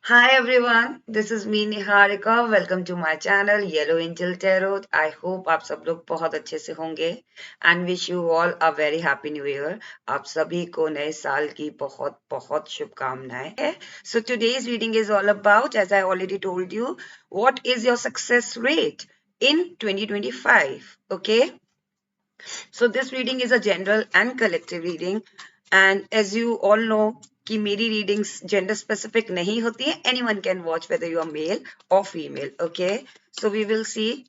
Hi everyone, this is me Niharika. Welcome to my channel Yellow Angel Tarot. I hope आप सब लोग बहुत अच्छे से होंगे and wish you all a very happy new year. आप सभी को नए साल की बहुत बहुत शुभकामनाएं हैं. So today's reading is all about, as I already told you, what is your success rate in 2025? Okay. So this reading is a general and collective reading, and as you all know कि मेरी readings gender specific नहीं होती है. Anyone can watch whether you are male or female. Okay, so we will see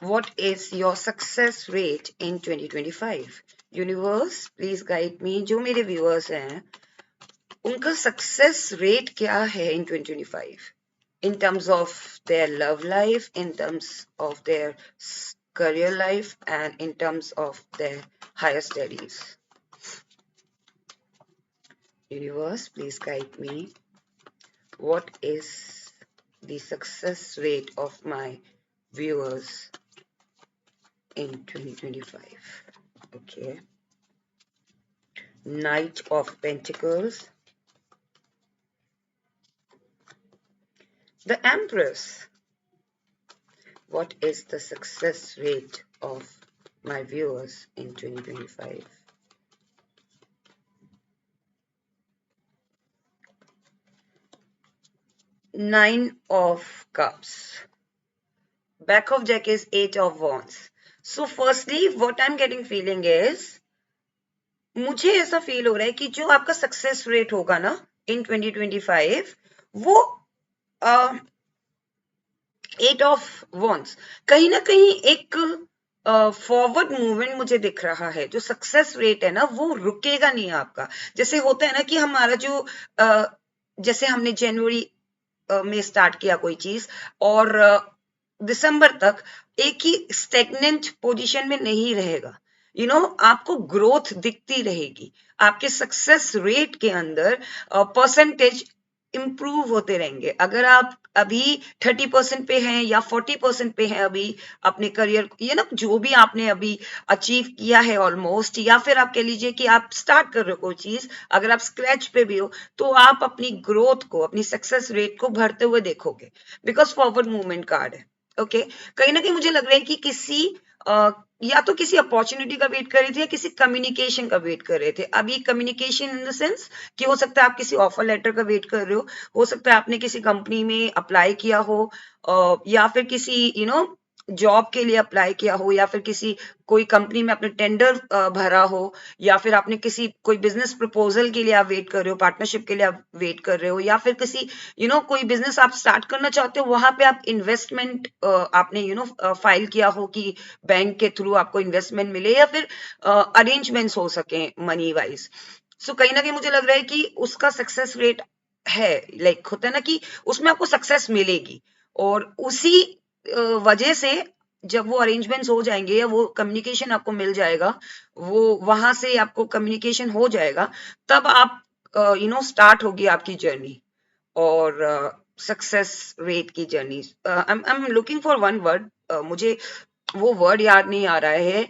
what is your success rate in 2025. Universe, please guide me. जो मेरे viewers हैं, उनका success rate क्या है in 2025? In terms of their love life, in terms of their career life, and in terms of their higher studies. Universe, please guide me. What is the success rate of my viewers in 2025? Okay. Knight of Pentacles. The Empress. What is the success rate of my viewers in 2025? Nine of Cups. Back of deck is Eight of Wands. So firstly, what I'm getting feeling is, मुझे ऐसा feel हो रहा है कि जो आपका success rate होगा ना इन 2025 वो एट ऑफ वॉन्ड्स कहीं ना कहीं एक फॉरवर्ड मूवमेंट मुझे दिख रहा है. जो सक्सेस रेट है ना वो रुकेगा नहीं आपका. जैसे होता है ना कि हमारा जो जैसे हमने जनवरी में स्टार्ट किया कोई चीज और दिसंबर तक एक ही स्टेगनेंट पोजीशन में नहीं रहेगा. आपको ग्रोथ दिखती रहेगी. आपके सक्सेस रेट के अंदर परसेंटेज इंप्रूव होते रहेंगे. अगर आप अभी 30% पे हैं या 40% पे हैं अभी अपने करियर जो भी आपने अभी अचीव किया है ऑलमोस्ट, या फिर आप कह लीजिए कि आप स्टार्ट कर रहे हो कोई चीज, अगर आप स्क्रैच पे भी हो तो आप अपनी ग्रोथ को, अपनी सक्सेस रेट को बढ़ते हुए देखोगे बिकॉज फॉरवर्ड मूवमेंट कार्ड है. ओके कहीं ना कहीं मुझे लग रहा है कि किसी या तो किसी अपॉर्चुनिटी का वेट कर रहे थे या किसी कम्युनिकेशन का वेट कर रहे थे. अभी कम्युनिकेशन इन द सेंस कि हो सकता है आप किसी ऑफर लेटर का वेट कर रहे हो सकता है आपने किसी कंपनी में अप्लाई किया हो, या फिर किसी जॉब के लिए अप्लाई किया हो, या फिर किसी कोई कंपनी में आपने टेंडर भरा हो, या फिर आपने किसी कोई बिजनेस प्रपोजल के लिए आप वेट कर रहे हो, पार्टनरशिप के लिए आप वेट कर रहे हो, या फिर किसी कोई बिजनेस आप स्टार्ट करना चाहते हो, वहां पे आप इन्वेस्टमेंट आपने फाइल किया हो कि बैंक के थ्रू आपको इन्वेस्टमेंट मिले या फिर अरेंजमेंट्स हो सके मनी वाइज. सो कहीं ना कहीं मुझे लग रहा है कि उसका सक्सेस रेट है. लाइक होता है ना कि उसमें आपको सक्सेस मिलेगी और उसी वजह से जब वो अरेंजमेंट्स हो जाएंगे या वो कम्युनिकेशन आपको मिल जाएगा, वो वहां से आपको कम्युनिकेशन हो जाएगा, तब आप स्टार्ट होगी आपकी जर्नी और सक्सेस रेट की journey. I am looking for one word, मुझे वो वर्ड याद नहीं आ रहा है.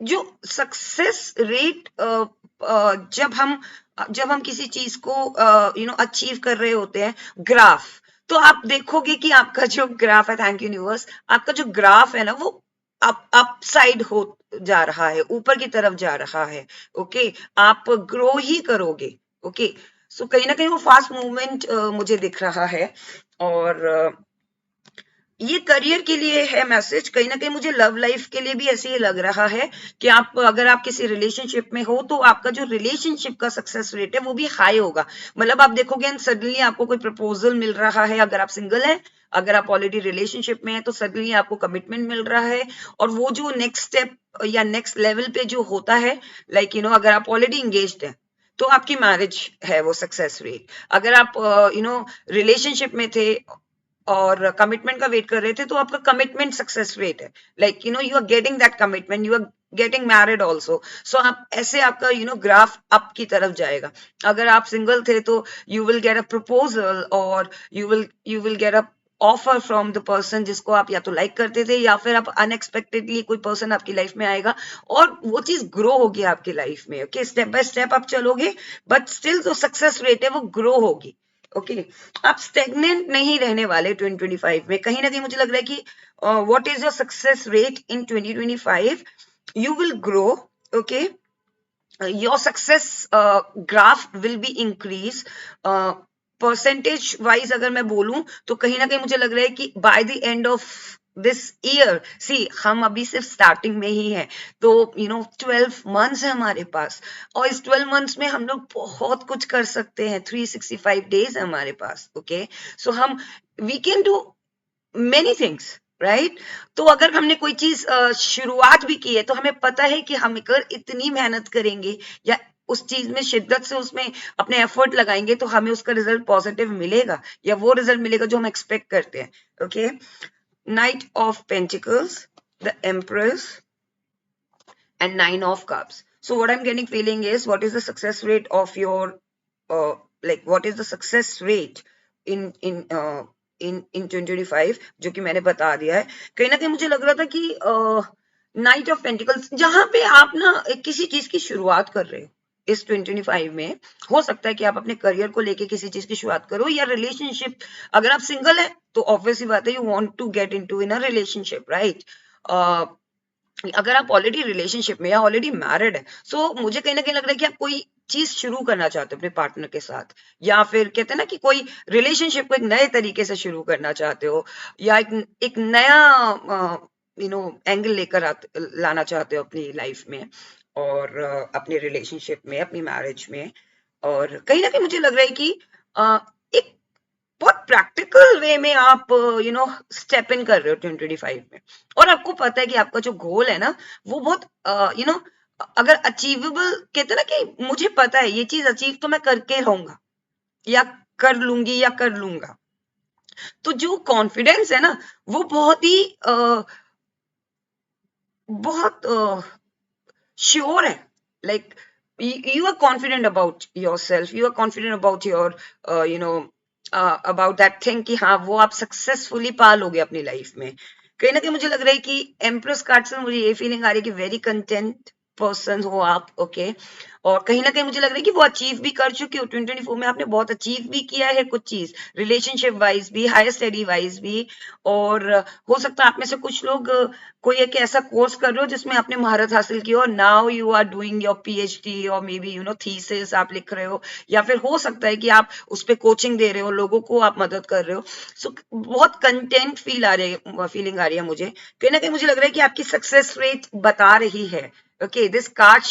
जो सक्सेस रेट जब हम किसी चीज को अचीव कर रहे होते हैं, ग्राफ, तो आप देखोगे कि आपका जो ग्राफ है, थैंक यू यूनिवर्स, आपका जो ग्राफ है ना वो अप साइड हो जा रहा है, ऊपर की तरफ जा रहा है. ओके आप ग्रो ही करोगे. ओके सो कहीं ना कहीं वो फास्ट मूवमेंट मुझे दिख रहा है. और ये करियर के लिए है मैसेज. कहीं ना कहीं मुझे लव लाइफ के लिए भी ऐसे ही लग रहा है कि आप अगर आप किसी रिलेशनशिप में हो तो आपका जो रिलेशनशिप का सक्सेस रेट है वो भी हाई होगा. मतलब आप देखोगे सडनली आपको कोई प्रपोजल मिल रहा है, अगर आप सिंगल हैं, अगर आप ऑलरेडी रिलेशनशिप में है तो सडनली आपको कमिटमेंट मिल रहा है. और वो जो नेक्स्ट स्टेप या नेक्स्ट लेवल पे जो होता है, लाइक अगर आप ऑलरेडी इंगेज्ड हैं तो आपकी मैरिज है वो सक्सेस रेट. अगर आप रिलेशनशिप में थे और कमिटमेंट का वेट कर रहे थे तो आपका कमिटमेंट सक्सेस रेट है. Like you are getting that commitment, you are getting married also. So आप ऐसे आपका ग्राफ अप की तरफ जाएगा. अगर आप सिंगल थे तो you will get a proposal और you will get a offer from the person जिसको आप या तो लाइक करते थे, या फिर आप अनएक्सपेक्टेडली कोई पर्सन आपकी लाइफ में आएगा और वो चीज ग्रो होगी आपकी लाइफ में। ओके, स्टेप बाय स्टेप आप चलोगे, बट स्टिल जो सक्सेस रेट है वो ग्रो होगी। ओके, आप स्टेगनेंट नहीं रहने वाले 2025 में। कहीं ना कहीं मुझे लग रहा है कि what is your success rate in 2025, you will grow. Okay, your success graph will be increase. Percentage wise अगर मैं बोलूं तो कहीं ना कहीं मुझे लग रहा है कि by the end of this year, see हम अभी सिर्फ स्टार्टिंग में ही हैं, तो 12 मंथ्स है हमारे पास, और इस 12 मंथ्स में हम लोग बहुत कुछ कर सकते हैं। 365 डेज है हमारे पास। ओके, सो हम we can do many things, right. तो अगर हमने कोई चीज शुरुआत भी की है तो हमें पता है कि हम अगर इतनी मेहनत करेंगे या उस चीज में शिद्दत से उसमें अपने एफर्ट लगाएंगे तो हमें उसका रिजल्ट पॉजिटिव मिलेगा, या वो रिजल्ट मिलेगा जो हम एक्सपेक्ट करते हैं। Okay, night of pentacles, the empress and 9 of cups. So what I'm getting feeling is, what is the success rate of your like what is the success rate in 2025, जो कि मैंने बता दिया है। कहीं ना कहीं मुझे लग रहा था कि नाइट ऑफ पेंटिकल्स, जहां पे आप ना किसी चीज की शुरुआत कर रहे हो इस 2025 में, हो सकता है कि आप अपने करियर को लेके किसी चीज की शुरुआत करो, या रिलेशनशिप। अगर आप सिंगल है तो ऑब्वियसली बात है you want to get into in a relationship, right. अगर आप ऑलरेडी रिलेशनशिप में या ऑलरेडी मैरिड है, सो मुझे कहीं ना कहीं लग रहा है कि आप कोई चीज शुरू करना चाहते हो अपने पार्टनर के साथ, या फिर कहते हैं ना कि कोई रिलेशनशिप को एक नए तरीके से शुरू करना चाहते हो, या एक नया एंगल लेकर लाना चाहते हो अपनी लाइफ में, और अपने रिलेशनशिप में, अपनी मैरिज में। और कहीं ना कहीं मुझे लग रहा है कि एक बहुत प्रैक्टिकल वे में आप स्टेप इन कर रहे हो 2025 में, और आपको पता है कि आपका जो गोल है ना वो बहुत अगर अचीवेबल, कहते हैं ना कि मुझे पता है ये चीज अचीव तो मैं करके रहूंगा, या कर लूंगी, या कर लूंगा। तो जो कॉन्फिडेंस है ना वो बहुत ही बहुत श्योर है। Like you are confident about yourself, you are confident about your about that thing, कि हाँ वो आप सक्सेसफुली पालोगे अपनी लाइफ में। कहीं ना कहीं मुझे लग रहा है कि एम्प्रेस कार्ड से मुझे ये फीलिंग आ रही है कि वेरी कंटेंट पर्सन हो आप। ओके, और कहीं ना कहीं मुझे लग रहा है कि वो अचीव भी कर चुके हो 2024 में, आपने बहुत अचीव भी किया है कुछ चीज, रिलेशनशिप वाइज भी, हायर स्टडी वाइज भी। और हो सकता है आप में से कुछ लोग कोई एक ऐसा कोर्स कर रहे हो जिसमें आपने महारत हासिल की हो, now you are doing your PhD, और मे बी थीसिस आप लिख रहे हो, या फिर हो सकता है कि आप उस पर कोचिंग दे रहे हो, लोगों को आप मदद कर रहे हो। सो बहुत कंटेंट फीलिंग आ रही है मुझे। कहीं ना कहीं मुझे लग रहा है कि आपकी सक्सेस रेट बता रही है। Okay, this card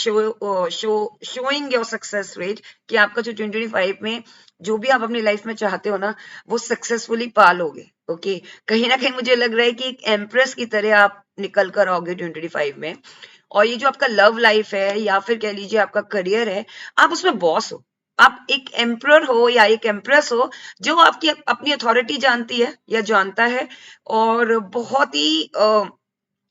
showing your success rate, कि आपका जो 2025 में जो भी आप अपनी लाइफ में चाहते हो ना वो सक्सेसफुली पालोगे। ओके, कहीं ना कहीं मुझे लग रहा है कि एक एम्प्रेस की तरह आप निकल कर आओगे 2025 में। और ये जो आपका लव लाइफ है, या फिर कह लीजिए आपका करियर है, आप उसमें बॉस हो। आप एक एम्प्रर हो या एक एम्प्रेस हो जो आपकी अपनी अथॉरिटी जानती है या जानता है, और बहुत ही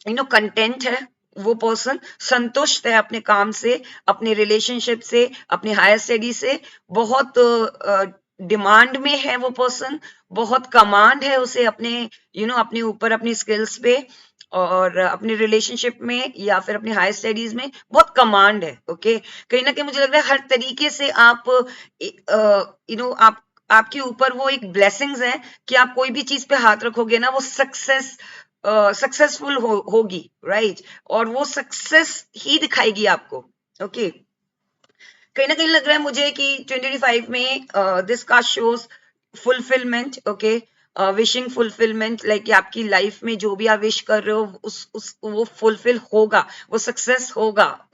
कंटेंट है वो पर्सन, संतुष्ट है अपने काम से, अपने रिलेशनशिप से, अपने हायर स्टडी से, बहुत डिमांड में है वो पर्सन, बहुत कमांड है उसे अपने अपने ऊपर, अपनी स्किल्स पे, और अपने रिलेशनशिप में या फिर अपने हायर स्टडीज में बहुत कमांड है। ओके, कहीं ना कहीं मुझे लग रहा है हर तरीके से आप आप आपके ऊपर वो एक ब्लेसिंग्स है कि आप कोई भी चीज पे हाथ रखोगे ना वो सक्सेसफुल होगी, राइट। और वो सक्सेस ही दिखाएगी आपको। ओके, कहीं ना कहीं लग रहा है मुझे कि 2025 में दिस का shows fulfilment. Okay, wishing fulfilment, like आपकी लाइफ में जो भी आप विश कर रहे हो उस वो फुलफिल होगा, वो सक्सेस होगा।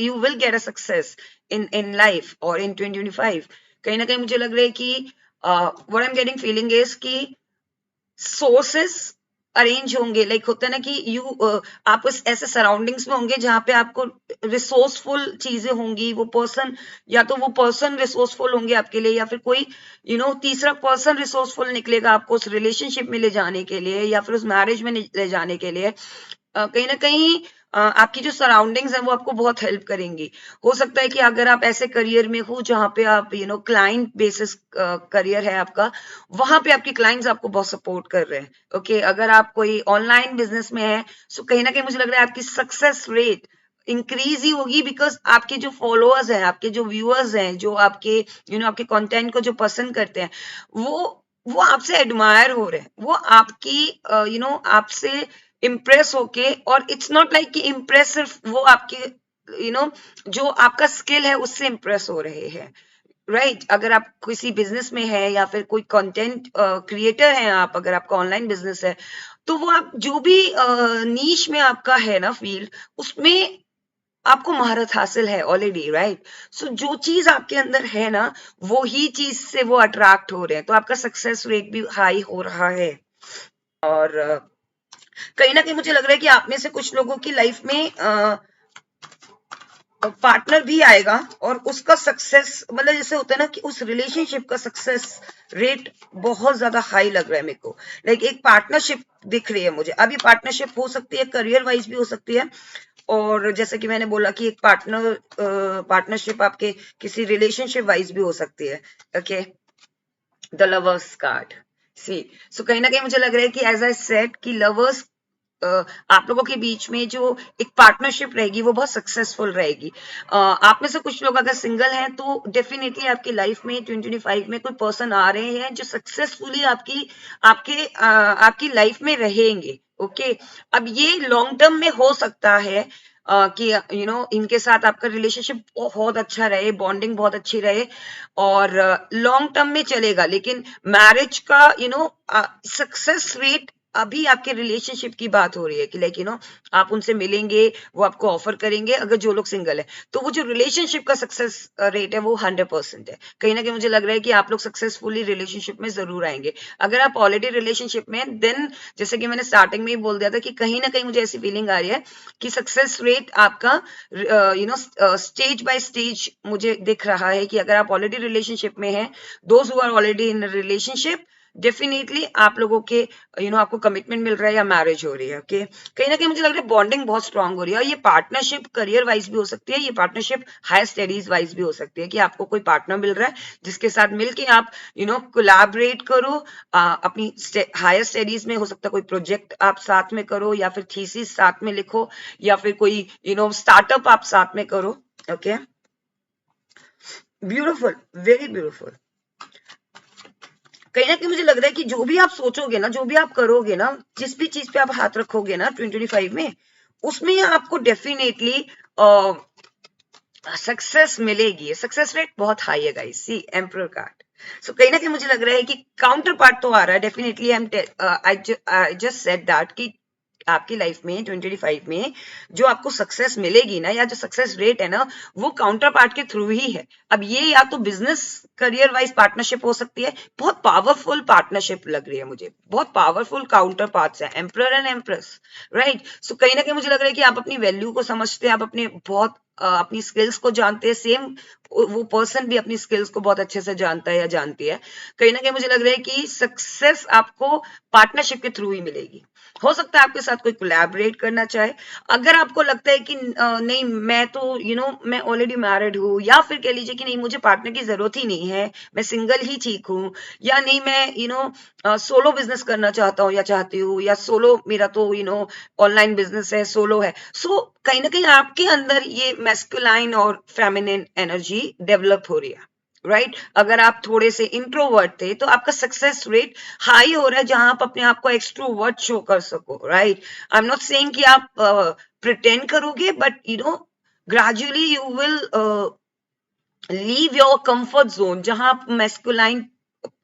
You will get a success in life और इन 2025। कहीं ना कहीं मुझे लग रहा है कि what I am getting feeling is कि सोर्सेस अरेंज होंगे, लाइक होता है ना कि आप उस ऐसे सराउंडिंग्स में होंगे जहां पे आपको रिसोर्सफुल चीजें होंगी। वो पर्सन, या तो वो पर्सन रिसोर्सफुल होंगे आपके लिए, या फिर कोई तीसरा पर्सन रिसोर्सफुल निकलेगा आपको उस रिलेशनशिप में ले जाने के लिए, या फिर उस मैरिज में ले जाने के लिए। कहीं ना कहीं आपकी जो सराउंडिंग्स है वो आपको बहुत हेल्प करेंगी। हो सकता है कि अगर आप ऐसे करियर में हो जहां पे आप क्लाइंट बेसिस करियर है आपका, वहां पे आपकी क्लाइंट्स आपको बहुत सपोर्ट कर रहे हैं। ओके, अगर आप कोई ऑनलाइन बिजनेस में है, सो कहीं ना कहीं मुझे लग रहा है आपकी सक्सेस रेट इंक्रीज ही होगी, बिकॉज आपके जो फॉलोअर्स हैं, आपके जो व्यूअर्स हैं, जो आपके आपके कंटेंट को जो पसंद करते हैं, वो आपसे एडमायर हो रहे हैं, वो आपकी आपसे इम्प्रेस होके, और इट्स नॉट लाइक कि इम्प्रेस सिर्फ वो आपके जो आपका स्किल है उससे इम्प्रेस हो रहे हैं, राइट। अगर आप किसी बिजनेस में है या फिर कोई कंटेंट क्रिएटर है आप, अगर आपका ऑनलाइन बिजनेस है, तो वो आप जो भी नीश में आपका है ना फील्ड, उसमें आपको महारत हासिल है ऑलरेडी, राइट। सो जो चीज आपके अंदर है ना, वो ही चीज से वो अट्रैक्ट हो रहे हैं, तो आपका सक्सेस रेट भी हाई हो रहा है। और कहीं ना कहीं मुझे लग रहा है कि आप में से कुछ लोगों की लाइफ में पार्टनर भी आएगा, और उसका सक्सेस मतलब जैसे होता है ना कि उस रिलेशनशिप का सक्सेस रेट बहुत ज्यादा हाई लग रहा है मेरे को। लाइक एक पार्टनरशिप दिख रही है मुझे। अब ये पार्टनरशिप हो सकती है करियर वाइज भी हो सकती है, और जैसे कि मैंने बोला कि एक पार्टनरशिप आपके किसी रिलेशनशिप वाइज भी हो सकती है। ओके, द लवर्स कार्ड, सी। सो कहीं ना कहीं मुझे लग रहा है कि एज आई सेड कि लवर्स आप लोगों के बीच में जो एक पार्टनरशिप रहेगी वो बहुत सक्सेसफुल रहेगी। आप में से कुछ लोग अगर सिंगल हैं तो डेफिनेटली आपकी लाइफ में 2025 में कोई पर्सन आ रहे हैं जो सक्सेसफुली आपकी लाइफ में रहेंगे। ओके, अब ये लॉन्ग टर्म में हो सकता है कि इनके साथ आपका रिलेशनशिप बहुत अच्छा रहे, बॉन्डिंग बहुत अच्छी रहे, और लॉन्ग टर्म में चलेगा। लेकिन मैरिज का सक्सेस रेट, अभी आपके रिलेशनशिप की बात हो रही है कि लाइक आप उनसे मिलेंगे, वो आपको ऑफर करेंगे, अगर जो लोग सिंगल है, तो वो जो रिलेशनशिप का सक्सेस रेट है वो 100% है। कहीं ना कहीं मुझे लग रहा है कि आप लोग सक्सेसफुली रिलेशनशिप में जरूर आएंगे। अगर आप ऑलरेडी रिलेशनशिप में, देन जैसे कि मैंने स्टार्टिंग में ही बोल दिया था कि कहीं ना कहीं मुझे ऐसी फीलिंग आ रही है कि सक्सेस रेट आपका स्टेज बाय स्टेज मुझे दिख रहा है कि अगर आप ऑलरेडी रिलेशनशिप में हैं, those who are already in relationship, definitely आप लोगों के आपको कमिटमेंट मिल रहा है या मैरिज हो रही है। ओके, कहीं ना कहीं मुझे लग रहा है बॉन्डिंग बहुत स्ट्रांग हो रही है, और ये पार्टनरशिप करियर वाइज भी हो सकती है, ये पार्टनरशिप हायर स्टडीज वाइज भी हो सकती है कि आपको कोई पार्टनर मिल रहा है जिसके साथ मिलके आप कोलैबोरेट करो, अपनी हायर स्टडीज में हो सकता है कोई प्रोजेक्ट आप साथ में करो, या फिर थीसिस साथ में लिखो, या फिर कोई स्टार्टअप आप साथ में करो। Okay, beautiful, very beautiful. कहीं ना कहीं मुझे लग रहा है कि जो भी आप सोचोगे ना, जो भी आप करोगे ना, जिस भी चीज पे आप हाथ रखोगे ना 2025 में, उसमें आपको डेफिनेटली सक्सेस मिलेगी। सक्सेस रेट बहुत हाई है गाइस, सी एम्परर कार्ड। सो कहीं ना कहीं मुझे लग रहा है कि काउंटर पार्ट तो आ रहा है definitely. I just said that कि आपकी लाइफ में 2025 में जो आपको सक्सेस मिलेगी ना, या जो सक्सेस रेट है ना, वो काउंटर पार्ट के थ्रू ही है। अब ये या तो बिजनेस करियर वाइज पार्टनरशिप हो सकती है, बहुत पावरफुल पार्टनरशिप लग रही है मुझे, बहुत पावरफुल काउंटर पार्ट्स है, एम्परर एंड एम्प्रेस, राइट। सो कहीं ना कहीं मुझे लग रहा है कि आप अपनी वैल्यू को समझते हैं, आप अपने बहुत अपनी स्किल्स को जानते हैं, सेम वो पर्सन भी अपनी स्किल्स को बहुत अच्छे से जानता है या जानती है। कहीं ना कहीं मुझे लग रहा है कि सक्सेस आपको पार्टनरशिप के थ्रू ही मिलेगी। हो सकता है आपके साथ कोई कोलैबोरेट करना चाहे। अगर आपको लगता है कि नहीं, मैं तो मैं ऑलरेडी मैरिड हूँ, या फिर कह लीजिए कि नहीं, मुझे पार्टनर की जरूरत ही नहीं है, मैं सिंगल ही ठीक हूँ, या नहीं मैं सोलो बिजनेस करना चाहता हूँ या चाहती हूँ, या सोलो मेरा तो ऑनलाइन बिजनेस है, सोलो है। सो कहीं ना कहीं आपके अंदर ये मैस्कुलाइन और फेमिनिन एनर्जी डेवलप हो रही है, राइट। अगर आप थोड़े से इंट्रोवर्ट थे तो आपका सक्सेस रेट हाई हो रहा है, जहां आप अपने आप को एक्सट्रोवर्ट शो कर सको, right. I am not saying कि आप प्रिटेंड करोगे, but gradually you will leave your comfort zone, जहां आप मैस्कुलाइन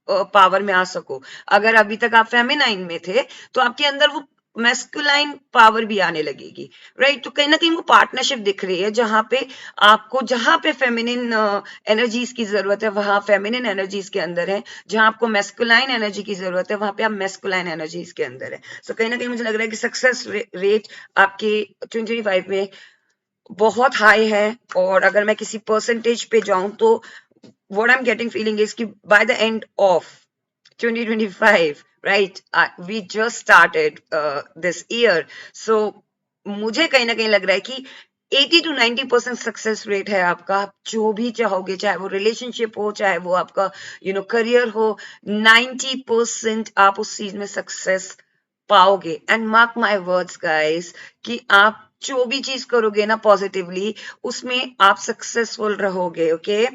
पावर में आ सको। अगर अभी तक आप फेमिनाइन में थे, तो आपके अंदर वो मैस्कुलाइन पावर भी आने लगेगी, राइट। तो कहीं ना कहीं वो पार्टनरशिप दिख रही है, जहां पे आपको, जहां पे फेमिनिन एनर्जीज की जरूरत है वहां फेमिनिन एनर्जीज के अंदर है, जहां आपको मैस्कुलाइन एनर्जी की जरूरत है वहां पे आप मैस्कुलाइन एनर्जीज के अंदर है। सो कहीं ना कहीं मुझे लग रहा है कि सक्सेस रेट आपके 2025 में बहुत हाई है। और अगर मैं किसी परसेंटेज पे जाऊं तो what I'm getting feeling is कि by the end of 2025, right? We just started this year, so मुझे कहीं ना कहीं लग रहा है कि 80 to 90% सक्सेस रेट है आपका। आप जो भी चाहोगे, चाहे वो रिलेशनशिप हो, चाहे वो आपका करियर हो, 90% आप उस चीज में सक्सेस पाओगे। And mark my words guys कि आप जो भी चीज करोगे ना पॉजिटिवली, उसमें आप सक्सेसफुल रहोगे। ओके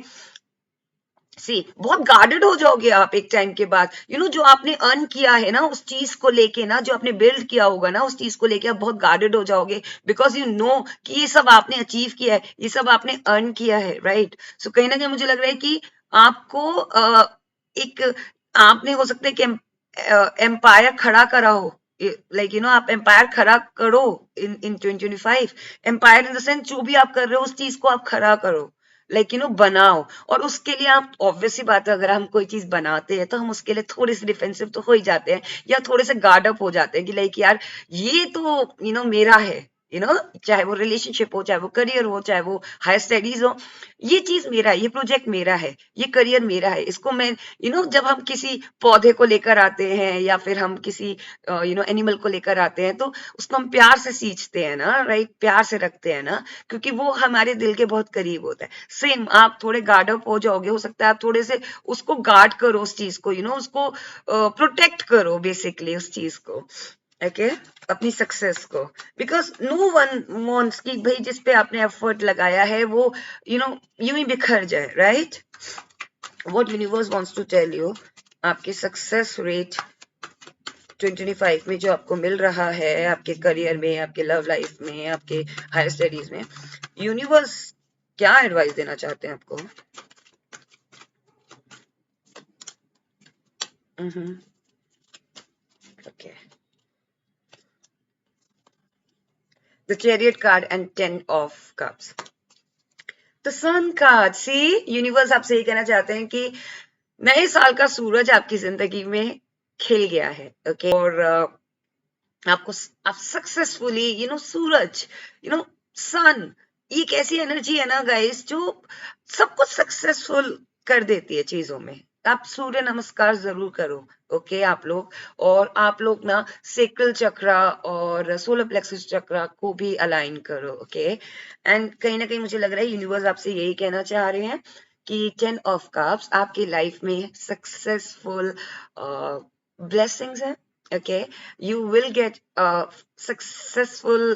सी, बहुत गार्डेड हो जाओगे आप एक टाइम के बाद। जो आपने अर्न किया है ना उस चीज को लेके ना, जो आपने बिल्ड किया होगा ना उस चीज को लेके, आप बहुत गार्डेड हो जाओगे, बिकॉज यू नो कि ये सब आपने अचीव किया है, ये सब आपने अर्न किया है, राइट। सो कहीं ना कहीं मुझे लग रहा है कि आपको एक, आपने हो सकता है कि एम्पायर खड़ा करा हो, लाइक आप एम्पायर खड़ा करो इन 2025। एम्पायर इन द सेंस, जो भी आप कर रहे हो उस चीज को आप खड़ा करो, लाइक बनाओ। और उसके लिए आप, ऑब्वियस सी बात है, अगर हम कोई चीज बनाते हैं तो हम उसके लिए थोड़े से डिफेंसिव तो हो ही जाते हैं, या थोड़े से गार्ड अप हो जाते हैं कि लाइक यार ये तो मेरा है। चाहे वो रिलेशनशिप हो, चाहे वो करियर हो, चाहे वो हायर स्टडीज हो, ये चीज मेरा है, ये प्रोजेक्ट मेरा है, ये करियर मेरा है। इसको मैं जब हम किसी पौधे को लेकर आते हैं, या फिर हम किसी एनिमल को लेकर आते हैं, तो उसको हम प्यार से सींचते हैं ना, राइट, प्यार से रखते हैं ना, क्योंकि वो हमारे दिल के बहुत करीब होता है। सेम आप थोड़े गार्ड अप हो जाओगे, हो सकता है आप थोड़े से उसको गार्ड करो, उस चीज को उसको प्रोटेक्ट करो बेसिकली, उस चीज को, ओके अपनी सक्सेस को। बिकॉज नो वन वांट्स कि भाई जिस पे आपने एफर्ट लगाया है वो यूं ही बिखर जाए, right. What universe wants to tell you, आपकी सक्सेस रेट 2025 में जो आपको मिल रहा है, आपके करियर में, आपके लव लाइफ में, आपके हायर स्टडीज में, यूनिवर्स क्या एडवाइस देना चाहते हैं आपको? Okay, the chariot card and 10 of cups, the sun card. See, universe आपसे ये कहना चाहते हैं कि नए साल का सूरज आपकी जिंदगी में खिल गया है, ओके। और आपको, आप सक्सेसफुली सूरज, सन, ये एक ऐसी एनर्जी है ना गाइस, जो सब कुछ सक्सेसफुल कर देती है चीजों में। आप सूर्य नमस्कार जरूर करो, ओके आप लोग। और आप लोग ना सेक्रल चक्रा और सोलर प्लेक्सस चक्रा को भी अलाइन करो, ओके। एंड कहीं ना कहीं मुझे लग रहा है यूनिवर्स आपसे यही कहना चाह रहे हैं कि 10 ऑफ कप्स आपकी लाइफ में सक्सेसफुल ब्लेसिंग्स है, okay. You will get a successful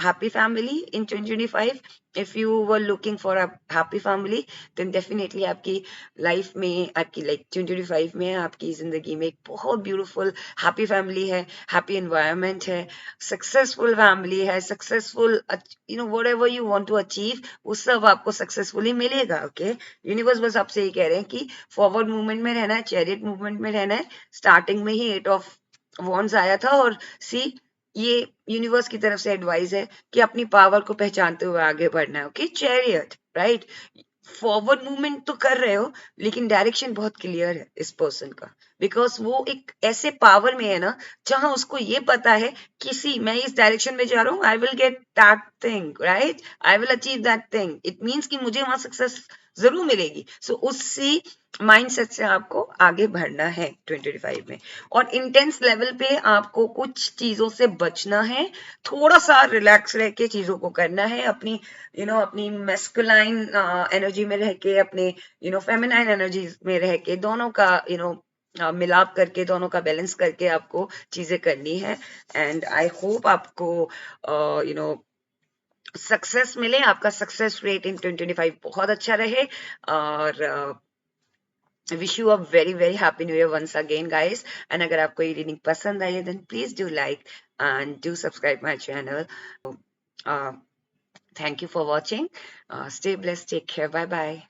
happy family in 2025. if you were looking for a happy family, then definitely आपकी लाइफ में, आपकी लाइक 2025 में आपकी जिंदगी में एक बहुत ब्यूटीफुल हैप्पी फैमिली है, हैप्पी एनवायरनमेंट है, सक्सेसफुल फैमिली है, successful whatever you want to achieve, वो सब आपको सक्सेसफुली मिलेगा, ओके। यूनिवर्स बस आपसे ये कह रहे हैं कि फॉरवर्ड मूवमेंट में रहना है, चैरियट मूवमेंट में रहना है। स्टार्टिंग में ही 8 ऑफ वॉन्ड्स आया था, और सी, ये यूनिवर्स की तरफ से एडवाइस है कि अपनी पावर को पहचानते हुए आगे बढ़ना है, okay. Chariot, right, forward movement तो कर रहे हो, लेकिन डायरेक्शन बहुत क्लियर है इस पर्सन का, बिकॉज वो एक ऐसे पावर में है ना, जहां उसको ये पता है कि सी, मैं इस डायरेक्शन में जा रहा हूँ, I will get that thing, right, I will achieve that thing. It means कि मुझे वहां सक्सेस जरूर मिलेगी। सो उसी माइंडसेट से आपको आगे बढ़ना है 2025 में। और इंटेंस लेवल पे आपको कुछ चीजों से बचना है, थोड़ा सा रिलैक्स रह के चीजों को करना है, अपनी अपनी मेस्कुलाइन एनर्जी में रह के, अपने फेमिनाइन एनर्जी में रह के, दोनों का मिलाप करके, दोनों का बैलेंस करके आपको चीजें करनी है। एंड आई होप आपको सक्सेस मिले, आपका सक्सेस रेट इन 2025 बहुत अच्छा रहे। और wish you a very very happy new year once again guys. And अगर आपको ये रीडिंग पसंद आई है, then please do like and do subscribe my channel. Thank you for watching, stay blessed, take care, bye bye.